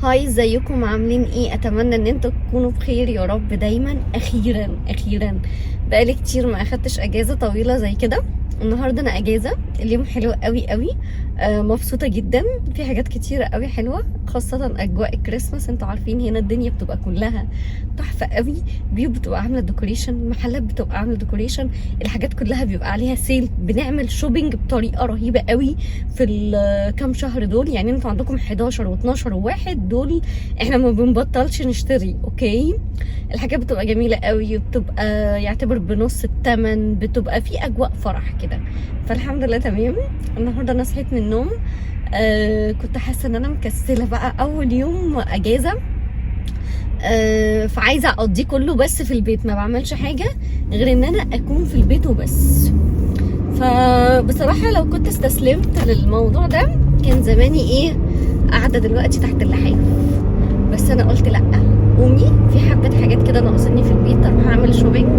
هاي، ازيكم؟ عاملين ايه؟ اتمنى ان انتوا تكونوا بخير يا رب دايما. اخيرا بقالي كتير ما اخدتش اجازه طويله زي كده. النهارده انا اجازه، اليوم حلو قوي. مبسوطه جدا، في حاجات كتيره قوي حلوه، خاصه اجواء الكريسماس. انتوا عارفين هنا الدنيا بتبقى كلها تحفه قوي، بيوت بتبقى عامله ديكوريشن، محلات بتبقى عامله ديكوريشن، الحاجات كلها بيبقى عليها سيل، بنعمل شوبينج بطريقه رهيبه قوي في الكام شهر دول. يعني انتوا عندكم 11 و12 و1 دول احنا ما بنبطلش نشتري. اوكي، الحاجات بتبقى جميله قوي، وبتبقى يعتبر بنص الثمن، بتبقى في اجواء فرح كده. فالحمد لله تمام. النهارده انا صحيت من النوم، كنت حاسه ان انا مكسله بقى، اول يوم اجازه. فعايزه اقضيه كله بس في البيت، ما بعملش حاجه غير ان انا اكون في البيت وبس. فبصراحه لو كنت استسلمت للموضوع ده كان زماني قاعده دلوقتي تحت اللحاف. بس انا قلت لا، قومي، في حبه حاجات كده ناقصني في البيت، اروح اعمل شوبينج.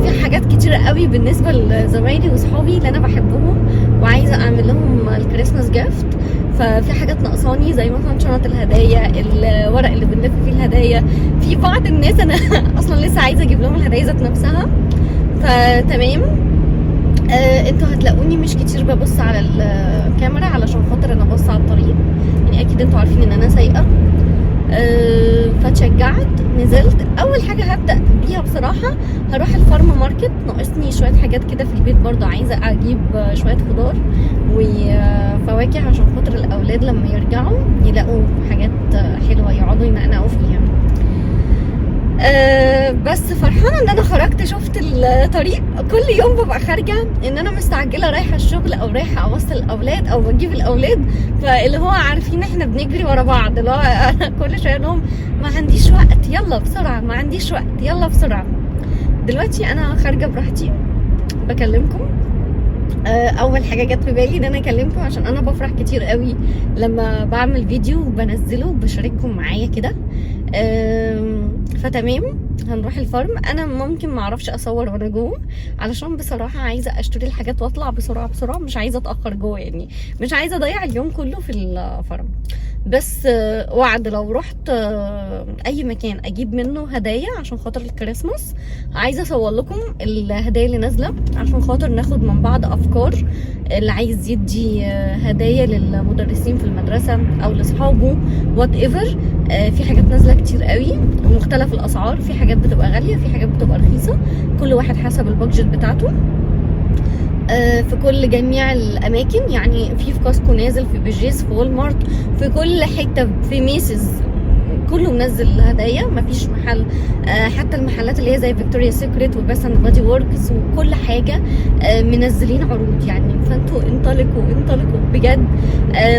في حاجات كتيره قوي بالنسبه لزمايلي واصحابي اللي انا بحبهم وعايزه اعمل لهم الكريسماس جيفت. ففي حاجات ناقصاني زي مثلا شنط الهدايا، الورق اللي بنلف فيه الهدايا. في بعض الناس انا اصلا لسه عايزه اجيب لهم الهدايا ذات نفسها. فتمام. انتوا هتلاقوني مش كتير ببص على الكاميرا علشان خاطر انا ببص على الطريق، يعني اكيد انتوا عارفين ان انا سايقه. فتشجعت، نزلت. اول حاجه هبدا بيها بصراحه هروح الفارم ماركت، ناقصني شويه حاجات كده في البيت، برضو عايزه اجيب شويه خضار وفواكه عشان خاطر الاولاد لما يرجعوا يلاقوا حاجات حلوه يقعدوا ينقنقوا فيها. بس فرحانه ان انا خرجت، شفت الطريق. كل يوم ببقى خارجه ان انا مستعجله رايحه الشغل او رايحه اوصل الاولاد او بجيب الاولاد، فاللي هو عارفين احنا بنجري ورا بعض، اللي هو كل شويه لهم ما عنديش وقت، يلا بسرعه، ما عنديش وقت، يلا بسرعه. دلوقتي انا خارجه براحتي بكلمكم. اول حاجه جت في بالي ان انا اكلمكم عشان انا بفرح كتير قوي لما بعمل فيديو وبنزله وبشارككم معايا كده. فتمام، هنروح الفارم. انا ممكن ما اعرفش اصور وانا جوه علشان بصراحه عايزه اشتري الحاجات واطلع بسرعه، مش عايزه اتاخر جوه، يعني مش عايزه اضيع اليوم كله في الفارم. بس وعد لو رحت اي مكان اجيب منه هدايا عشان خاطر الكريسماس، عايزه اصور لكم الهدايا اللي نازله عشان خاطر ناخد من بعض افكار. اللي عايز يدي هدايا للمدرسين في المدرسه او لاصحابه وات ايفر. في حاجات نازله كتير قوي ومختلف الاسعار، في حاجات بتبقى غاليه، في حاجات بتبقى رخيصه، كل واحد حسب البادجت بتاعته. في كل جميع الاماكن، يعني في كاسكو نازل، في بيجيس، في وول مارت، في كل حته، في ميسز، كله منزل هدايا، مفيش محل. حتى المحلات اللي هي زي فيكتوريا سيكريت وبس اند بادي ووركس وكل حاجه منزلين عروض يعني. فانتوا انطلقوا بجد.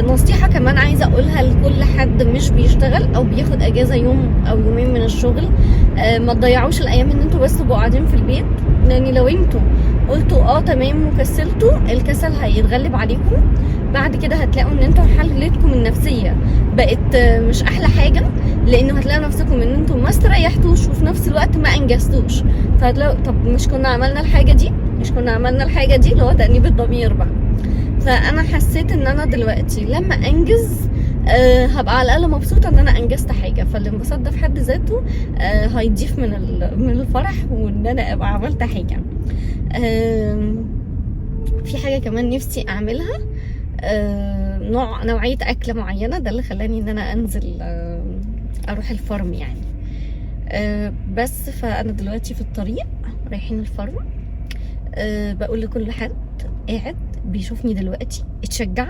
نصيحه كمان عايزه اقولها لكل حد مش بيشتغل او بياخد اجازه يوم او يومين من الشغل، ما تضيعوش الايام ان انتوا بس تبقوا قاعدين في البيت. يعني لو انتوا قلتوا تمام وكسلتوا، الكسل هيتغلب عليكم بعد كده. هتلاقوا ان انتوا حالتكم النفسيه بقت مش احلى حاجه، لانه هتلاقوا نفسكم ان انتوا ما استريحتوش وفي نفس الوقت ما انجزتوش. فهتلاقوا طب مش كنا عملنا الحاجه دي اللي هو تأنيب الضمير بقى. فانا حسيت ان انا دلوقتي لما انجز هبقى على الاقل مبسوطه ان انا انجزت حاجه، فالانبساط ده في حد ذاته هيضيف من الفرح وان انا ابقى عملت حاجه. في حاجه كمان نفسي اعملها، نوعيه اكله معينه، ده اللي خلاني ان انا انزل اروح الفارم يعني. بس فانا دلوقتي في الطريق رايحين الفارم. بقول لكل حد قاعد بيشوفني دلوقتي اتشجع،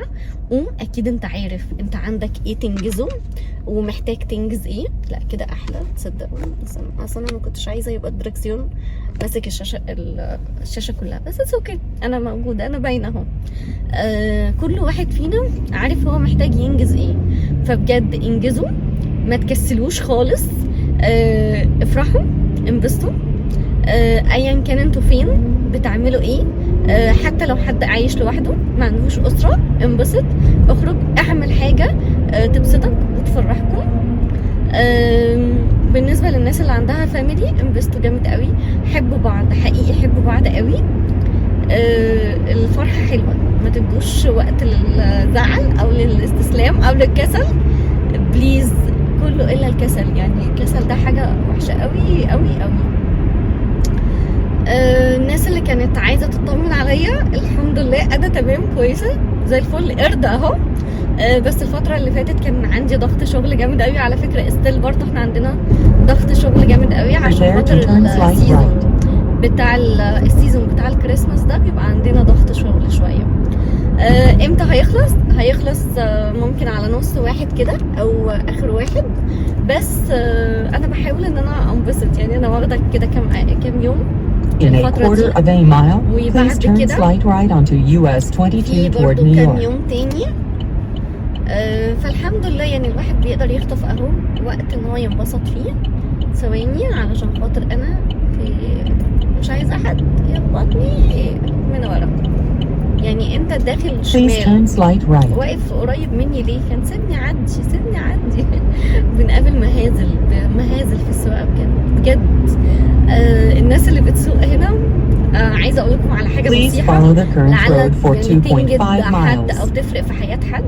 قوم، اكيد انت عارف انت عندك ايه تنجزه ومحتاج تنجز ايه. لا كده احلى، تصدقوا اصلا انا ما كنتش عايزه يبقى الدركسيون ماسك الشاشه كلها، بس اتس اوكي، انا موجوده، انا باينه اهو. كل واحد فينا عارف هو محتاج ينجز ايه، فبجد انجزوا، ما تكسلوش خالص. افرحوا، انبسطوا، ايا كان انتوا فين بتعملوا ايه. حتى لو حد عايش لوحده ما عندهوش اسره، انبسط، اخرج، اعمل حاجه تبسطك وتفرحكم. بالنسبه للناس اللي عندها فاميلي، انبسطوا جامد قوي، حبوا بعض، حقيقي حبوا بعض قوي. الفرحه حلوه، ما تدوش وقت للزعل او للاستسلام او للكسل. بليز كله الا الكسل. يعني الكسل ده حاجه وحشه قوي قوي قوي. الناس اللي كانت عايزه تطمن عليا، الحمد لله انا تمام كويسه زي الفل، قرد اهو. بس الفتره اللي فاتت كان عندي ضغط شغل جامد قوي. على فكره استيل برضه احنا عندنا ضغط شغل جامد قوي عشان خاطر السيزون بتاع الكريسماس ده بيبقى عندنا ضغط شغل شويه. امتى هيخلص ممكن على نص واحد كده او اخر واحد. بس انا بحاول ان انا انبسط. يعني انا واخده كده كام يوم الفتره دي، وبعد كده في برضه كام يوم تاني. فالحمد لله يعني الواحد بيقدر يخطف اهو وقت ان هو ينبسط فيه. ثواني علشان خاطر انا مش عايزه حد يخبطني من ورا. يعني انت داخل شمال واقف قريب مني ليه؟ كان سيبني عدي بنقابل مهازل في السواقه بجد. الناس اللي بتسوق هنا عايزه اقول لكم على حاجه نصيحه لعلك يعني تنجد حد او تفرق في حياه حد.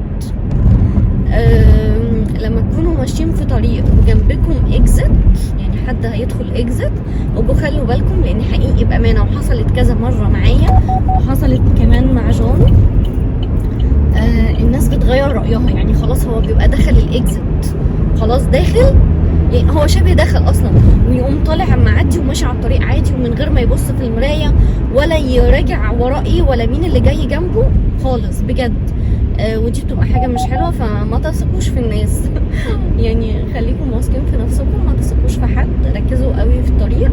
لما تكونوا ماشيين في طريق وجنبكم اكزت، يعني حد هيدخل اكزت، وبقوا خلوا بالكم لان حقيقي بامانه وحصلت كذا مره معايا وحصلت كمان مع جون. الناس بتغير رايها. يعني خلاص هو بيبقى دخل الاكزت، خلاص داخل، يعني هو شبه دخل اصلا، ويقوم طالع معدي وماشي على الطريق عادي ومن غير ما يبص في المرايه ولا يراجع وراه ايه ولا مين اللي جاي جنبه خالص بجد. ودي بتبقى حاجه مش حلوه. فما تثقوش في الناس يعني خليكم واثقين في نفسكم، ما تثقوش في حد. ركزوا قوي في الطريق.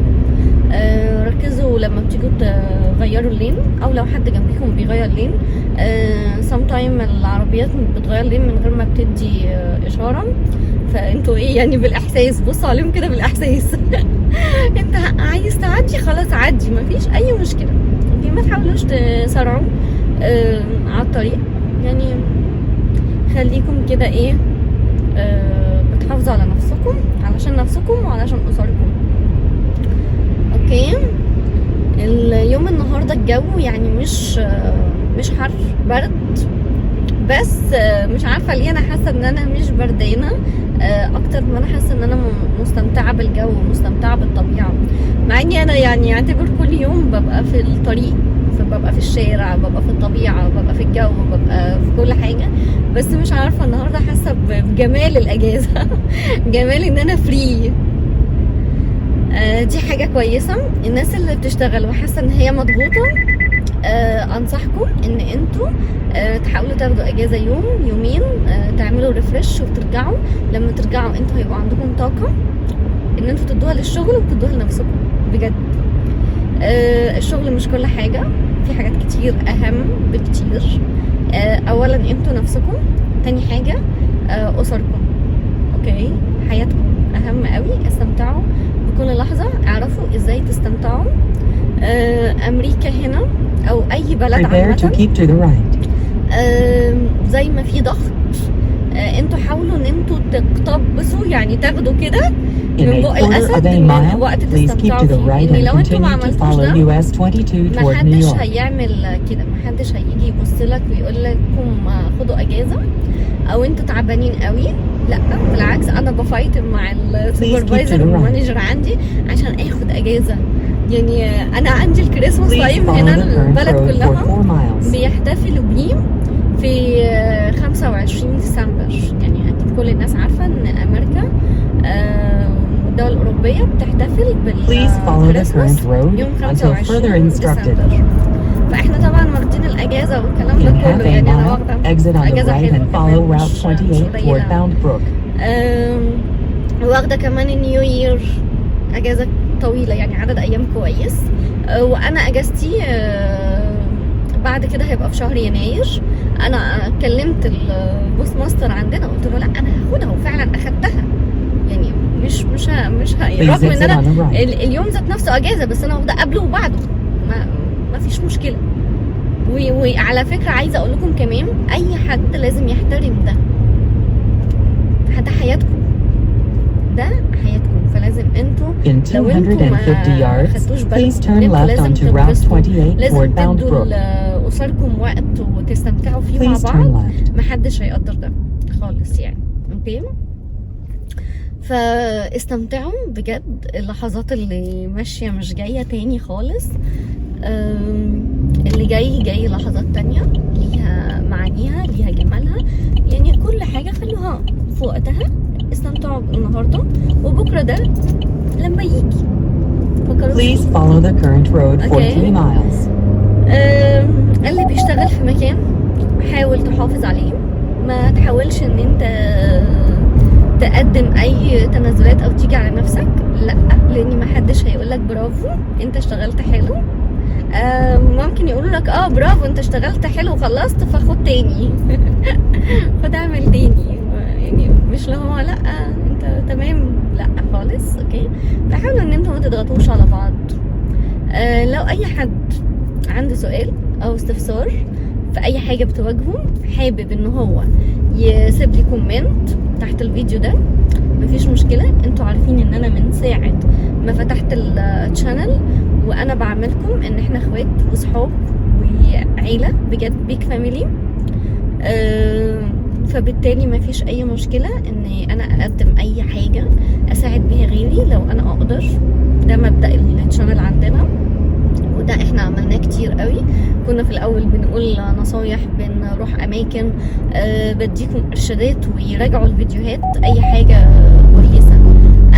ركزوا لما بتيجوا تغيروا اللين او لو حد جنبكم بيغير لين. سام العربيات بتغير لين من غير ما بتدي اشاره. فانتوا ايه يعني بالاحساس، بصوا عليهم كده بالاحساس انت عايز تعدي خلاص عدي، مفيش اي مشكله. ما تحاولوش تسرعوا على الطريق. يعني خليكم كده ايه بتحافظوا على نفسكم علشان نفسكم وعلشان اسركم. اوكي. اليوم النهارده الجو يعني مش حر، برد. بس مش عارفه ليه انا حاسه ان انا مش بردانه اكتر ما انا حاسه ان انا مستمتعه بالجو ومستمتعه بالطبيعه. مع اني انا يعني اعتبر كل يوم ببقى في الطريق، ببقى في الشارع، ببقى في الطبيعه، ببقى في الجو، ببقى في كل حاجه. بس مش عارفه النهارده حاسه بجمال الاجازه جمال ان انا فري. دي حاجه كويسه. الناس اللي بتشتغل وحاسه ان هي مضغوطه، انصحكم ان انتوا تحاولوا تاخدوا اجازه يوم يومين، تعملوا ريفرش وترجعوا. لما ترجعوا انتوا هيبقى عندكم طاقه ان انتوا تدوها للشغل وتدوها لنفسكم بجد. الشغل مش كل حاجه، في حاجات كتير اهم بكتير. اولا انتوا نفسكم، تاني حاجه اسركم. اوكي، حياتكم اهم قوي. استمتعوا بكل لحظه، اعرفوا ازاي تستمتعوا. امريكا هنا او اي بلد عامه زي ما في ضغط، انتوا حاولوا ان انتوا تقتبسوا، يعني تاخدوا كده من بق الاسد وقت تستمتعوا فيه. لان لو انتوا ما عملتوش ده محدش هيعمل كده، محدش هيجي يبص لك ويقول لكم خدوا اجازه او انتوا تعبانين قوي. لا بالعكس، انا بفايت مع السوبرفايزر والمانجر عندي عشان اخد اجازه. يعني انا عندي الكريسماس تايم هنا البلد كلها بيحتفلوا بيه في 25 ديسمبر. يعني اكيد كل الناس عارفه ان امريكا الدول الاوروبيه بتحتفل بالكريسماس يوم 25 ديسمبر. فاحنا طبعا واخدين الاجازه والكلام ده كله. يعني انا واخده اجازه حلوه مش قليله. واخده كمان النيو يير اجازه طويله، يعني عدد ايام كويس. وانا اجازتي بعد كده هيبقى في شهر يناير. انا كلمت البوست ماستر عندنا قلت له لا انا هاخدها، وفعلا اخدتها. يعني مش رغم ان انا اليوم ذات نفسه اجازه، بس انا واخده قبله وبعده، ما فيش مشكله. وعلى فكره عايزه اقول لكم كمان اي حد لازم يحترم ده. ده حياتكم، ده حياتكم. فلازم انتوا لو انتوا ما خدتوش بالكم انتوا لازم تنبسطوا، لازم تدوا لأسركم وقت وتستمتعوا فيه مع بعض. محدش هيقدر ده خالص يعني. اوكي. فاستمتعوا بجد. اللحظات اللي ماشية مش جاية تاني خالص، اللي جاي لحظات تانية ليها معانيها، ليها جمالها. يعني كل حاجة خلوها في وقتها. استمتعوا النهاردة وبكرة ده لما يجي فكروا. Please follow the current road for 3 miles. اللي بيشتغل في مكان حاول تحافظ عليه، ما تحاولش ان انت تقدم اي تنازلات او تيجي على نفسك، لا، لان ما حدش هيقولك برافو انت اشتغلت حلو. ممكن يقولوا لك برافو انت اشتغلت حلو خلصت فخد تاني خد اعمل تاني، يعني مش اللي هو لا انت تمام، لا خالص. اوكي، فحاولوا ان انتوا ما تضغطوش على بعض. لو اي حد عنده سؤال او استفسار في اي حاجه بتواجهه، حابب ان هو يسيب لي كومنت تحت الفيديو ده، مفيش مشكله. انتوا عارفين ان انا من ساعه ما فتحت الشانل وانا بعملكم ان احنا اخوات وصحاب وعيله بجد، بيك فاميلي. فبالتالي مفيش اي مشكله ان انا اقدم اي حاجه اساعد بيها غيري لو انا اقدر. ده مبدأ الشانل عندنا، وده احنا عملناه كتير قوي. كنا في الاول بنقول نصايح، بنروح اماكن، بديكم ارشادات ويراجعوا الفيديوهات. اي حاجه كويسه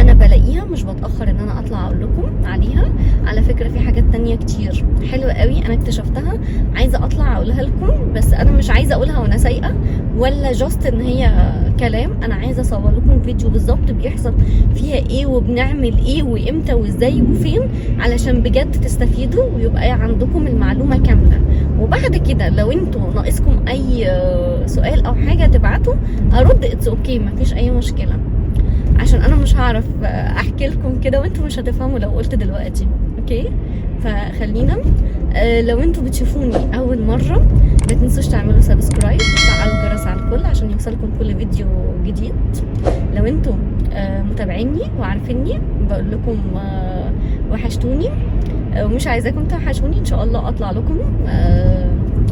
انا بلاقيها مش بتاخر ان انا اطلع اقول لكم عليها. على فكره في حاجات تانية كتير حلوه قوي انا اكتشفتها، عايزه اطلع اقولها لكم، بس انا مش عايزه اقولها وانا سايقه ولا جاست ان هي كلام. انا عايزه اصور لكم فيديو بالظبط بيحصل فيها ايه وبنعمل ايه وامتى وازاي وفين، علشان بجد تستفيدوا ويبقى عندكم المعلومه كامله. وبعد كده لو انتوا ناقصكم اي سؤال او حاجه تبعتوا ارد، اتس اوكي، مفيش اي مشكله، عشان انا مش هعرف احكي لكم كده وانتوا مش هتفهموا لو قلت دلوقتي. اوكي، فخلينا لو انتوا بتشوفوني اول مره ما تنسوش تعملوا سبسكرايب وتفعلوا الجرس على الكل عشان يوصلكم كل فيديو جديد. لو انتوا متابعيني وعارفيني بقول لكم وحشتوني ومش عايزاكم توحشوني. ان شاء الله اطلع لكم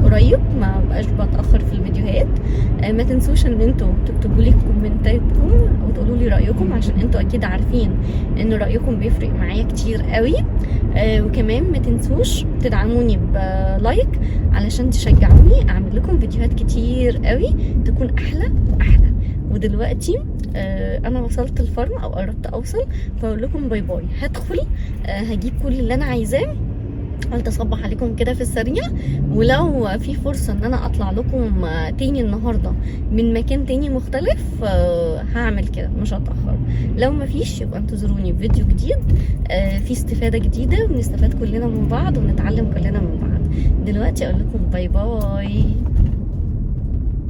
قريب، ما بقاش بتاخر في الفيديوهات. ما تنسوش ان انتوا تكتبوا لي كومنتاتكم وتقولوا لي رايكم، عشان انتوا اكيد عارفين ان رايكم بيفرق معايا كتير قوي. وكمان ما تنسوش تدعموني بلايك علشان تشجعوني اعمل لكم فيديوهات كتير قوي تكون احلى واحلى. ودلوقتي انا وصلت الفرن او قربت اوصل، فاقول لكم باي باي. هدخل هجيب كل اللي انا عايزاه، قلت اصبح عليكم كده في السريع. ولو في فرصه ان انا اطلع لكم تاني النهارده من مكان تاني مختلف هعمل كده، مش هتاخر. لو مفيش يبقى انتظروني في فيديو جديد في استفاده جديده، ونستفاد كلنا من بعض ونتعلم كلنا من بعض. دلوقتي اقول لكم باي باي.